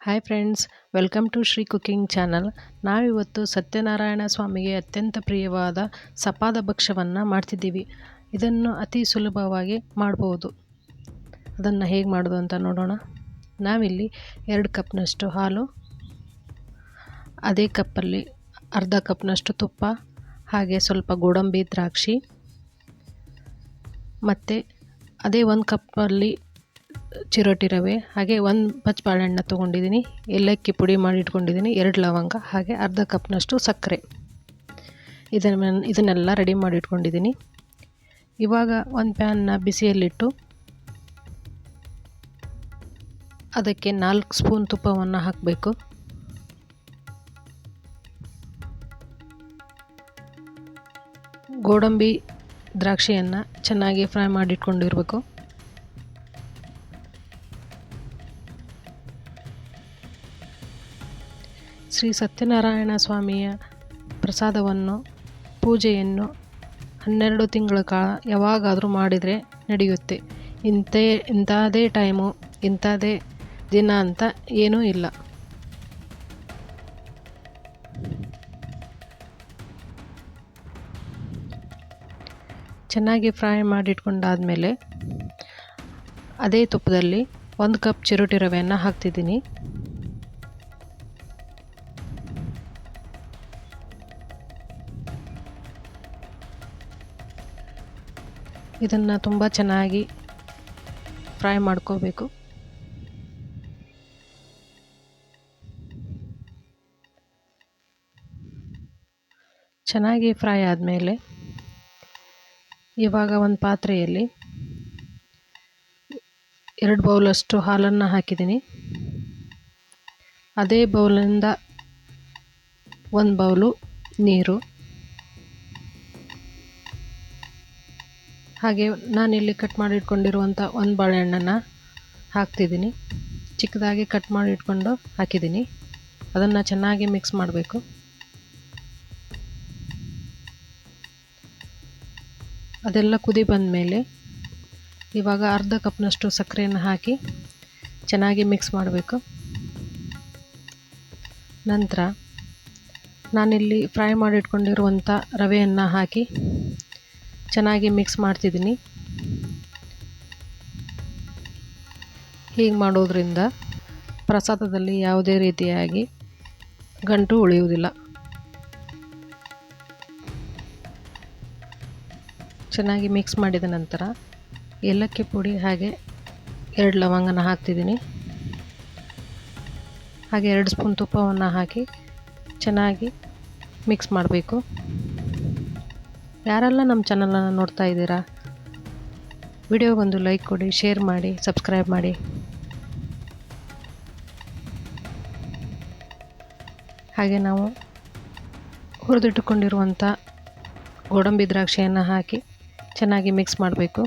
Hi friends, welcome to Shri cooking channel. ನಾವಿವತ್ತು ಸತ್ಯನಾರಾಯಣ ಸ್ವಾಮಿಗೆ ಅತ್ಯಂತ ಪ್ರಿಯವಾದ ಸಪಾದ ಭಕ್ಷ್ಯವನ್ನು ಮಾಡ್ತಿದ್ದೀವಿ. ಇದನ್ನು ಅತಿ ಸುಲಭವಾಗಿ ಮಾಡ್ಬೋದು. ಅದನ್ನು ಹೇಗೆ ಮಾಡೋದು ಅಂತ ನೋಡೋಣ. ನಾವಿಲ್ಲಿ 2 ಕಪ್ನಷ್ಟು ಹಾಲು, ಅದೇ ಕಪ್ಪಲ್ಲಿ ಅರ್ಧ ಕಪ್ನಷ್ಟು ತುಪ್ಪ, ಹಾಗೆ ಸ್ವಲ್ಪ ಗೋಡಂಬಿ ದ್ರಾಕ್ಷಿ, ಮತ್ತು ಅದೇ 1 ಕಪ್ಪಲ್ಲಿ ಚಿರೋಟಿ ರವೆ, ಹಾಗೆ 1 ಪಚ್ಚ ಬಾಳೆಹಣ್ಣು ತೊಗೊಂಡಿದ್ದೀನಿ, ಏಲಕ್ಕಿ ಪುಡಿ ಮಾಡಿ ಇಟ್ಕೊಂಡಿದ್ದೀನಿ, 2 ಲವಂಗ, ಹಾಗೆ ಅರ್ಧ ಕಪ್ನಷ್ಟು ಸಕ್ಕರೆ. ಇದನ್ನೆಲ್ಲ ರೆಡಿ ಮಾಡಿ ಇಟ್ಕೊಂಡಿದ್ದೀನಿ. ಇವಾಗ ಒಂದು ಪ್ಯಾನ್ನ ಬಿಸಿಯಲ್ಲಿಟ್ಟು ಅದಕ್ಕೆ 4 ಸ್ಪೂನ್ ತುಪ್ಪವನ್ನು ಹಾಕಬೇಕು. ಗೋಡಂಬಿ ದ್ರಾಕ್ಷಿಯನ್ನು ಚೆನ್ನಾಗಿ ಫ್ರೈ ಮಾಡಿಟ್ಕೊಂಡಿರಬೇಕು. ಶ್ರೀ ಸತ್ಯನಾರಾಯಣ ಸ್ವಾಮಿಯ ಪ್ರಸಾದವನ್ನು, ಪೂಜೆಯನ್ನು 12 ತಿಂಗಳ ಕಾಲ ಯಾವಾಗಾದರೂ ಮಾಡಿದರೆ ನಡೆಯುತ್ತೆ. ಇಂಥದೇ ಟೈಮು, ಇಂಥದೇ ದಿನ ಅಂತ ಏನೂ ಇಲ್ಲ. ಚೆನ್ನಾಗಿ ಫ್ರೈ ಮಾಡಿಟ್ಕೊಂಡಾದಮೇಲೆ ಅದೇ ತುಪ್ಪದಲ್ಲಿ 1 ಕಪ್ ಚಿರೋಟಿ ರವೆಯನ್ನು ಹಾಕ್ತಿದ್ದೀನಿ. ಇದನ್ನು ತುಂಬ ಚೆನ್ನಾಗಿ ಫ್ರೈ ಮಾಡ್ಕೋಬೇಕು. ಚೆನ್ನಾಗಿ ಫ್ರೈ ಆದಮೇಲೆ ಇವಾಗ ಒಂದು ಪಾತ್ರೆಯಲ್ಲಿ 2 ಬೌಲಷ್ಟು ಹಾಲನ್ನು ಹಾಕಿದ್ದೀನಿ. ಅದೇ ಬೌಲಿಂದ 1 ಬೌಲು ನೀರು, ಹಾಗೆ ನಾನಿಲ್ಲಿ ಕಟ್ ಮಾಡಿ ಇಟ್ಕೊಂಡಿರುವಂಥ 1 ಬಾಳೆಹಣ್ಣನ್ನು ಹಾಕ್ತಿದ್ದೀನಿ. ಚಿಕ್ಕದಾಗಿ ಕಟ್ ಮಾಡಿ ಇಟ್ಕೊಂಡು ಹಾಕಿದ್ದೀನಿ. ಅದನ್ನು ಚೆನ್ನಾಗಿ ಮಿಕ್ಸ್ ಮಾಡಬೇಕು. ಅದೆಲ್ಲ ಕುದಿ ಬಂದ ಮೇಲೆ ಇವಾಗ ಅರ್ಧ ಕಪ್ನಷ್ಟು ಸಕ್ಕರೆಯನ್ನು ಹಾಕಿ ಚೆನ್ನಾಗಿ ಮಿಕ್ಸ್ ಮಾಡಬೇಕು. ನಂತರ ನಾನಿಲ್ಲಿ ಫ್ರೈ ಮಾಡಿ ಇಟ್ಕೊಂಡಿರುವಂಥ ರವೆಯನ್ನು ಹಾಕಿ ಚೆನ್ನಾಗಿ ಮಿಕ್ಸ್ ಮಾಡ್ತಿದ್ದೀನಿ. ಹೀಗೆ ಮಾಡೋದ್ರಿಂದ ಪ್ರಸಾದದಲ್ಲಿ ಯಾವುದೇ ರೀತಿಯಾಗಿ ಗಂಟು ಉಳಿಯುವುದಿಲ್ಲ. ಚೆನ್ನಾಗಿ ಮಿಕ್ಸ್ ಮಾಡಿದ ನಂತರ ಏಲಕ್ಕಿ ಪುಡಿ ಹಾಗೆ 2 ಲವಂಗನ ಹಾಕ್ತಿದ್ದೀನಿ. ಹಾಗೆ 2 ಸ್ಪೂನ್ ತುಪ್ಪವನ್ನು ಹಾಕಿ ಚೆನ್ನಾಗಿ ಮಿಕ್ಸ್ ಮಾಡಬೇಕು. ಯಾರೆಲ್ಲ ನಮ್ಮ ಚಾನಲನ್ನು ನೋಡ್ತಾ ಇದ್ದೀರಾ, ವಿಡಿಯೋಗೊಂದು ಲೈಕ್ ಕೊಡಿ, ಶೇರ್ ಮಾಡಿ, ಸಬ್ಸ್ಕ್ರೈಬ್ ಮಾಡಿ. ಹಾಗೆ ನಾವು ಹುರಿದಿಟ್ಟುಕೊಂಡಿರುವಂಥ ಗೋಡಂಬಿ ದ್ರಾಕ್ಷಿಯನ್ನು ಹಾಕಿ ಚೆನ್ನಾಗಿ ಮಿಕ್ಸ್ ಮಾಡಬೇಕು.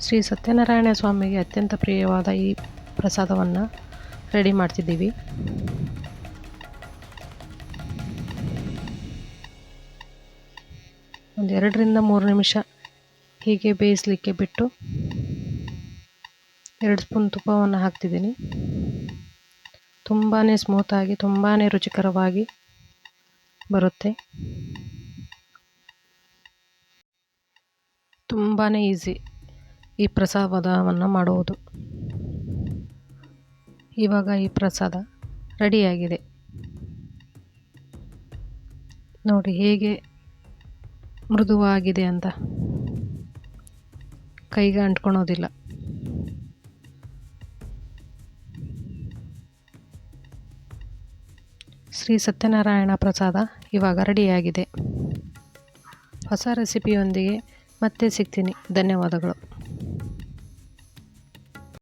ಶ್ರೀ ಸತ್ಯನಾರಾಯಣ ಸ್ವಾಮಿಗೆ ಅತ್ಯಂತ ಪ್ರಿಯವಾದ ಈ ಪ್ರಸಾದವನ್ನು ರೆಡಿ ಮಾಡ್ತಿದ್ದೀವಿ. ಒಂದು 2 ರಿಂದ 3 ನಿಮಿಷ ಹೀಗೆ ಬೇಯಿಸಲಿಕ್ಕೆ ಬಿಟ್ಟು 2 ಸ್ಪೂನ್ ತುಪ್ಪವನ್ನು ಹಾಕ್ತಿದ್ದೀನಿ. ತುಂಬಾ ಸ್ಮೂತಾಗಿ, ತುಂಬಾ ರುಚಿಕರವಾಗಿ ಬರುತ್ತೆ. ತುಂಬಾ ಈಸಿ ಈ ಪ್ರಸಾದವನ್ನು ಮಾಡುವುದು. ಇವಾಗ ಈ ಪ್ರಸಾದ ರೆಡಿಯಾಗಿದೆ. ನೋಡಿ ಹೇಗೆ ಮೃದುವಾಗಿದೆ ಅಂತ, ಕೈಗೆ ಅಂಟ್ಕೊಳೋದಿಲ್ಲ. ಶ್ರೀ ಸತ್ಯನಾರಾಯಣ ಪ್ರಸಾದ ಇವಾಗ ರೆಡಿಯಾಗಿದೆ. ಹೊಸ ರೆಸಿಪಿಯೊಂದಿಗೆ ಮತ್ತೆ ಸಿಗ್ತೀನಿ. ಧನ್ಯವಾದಗಳು.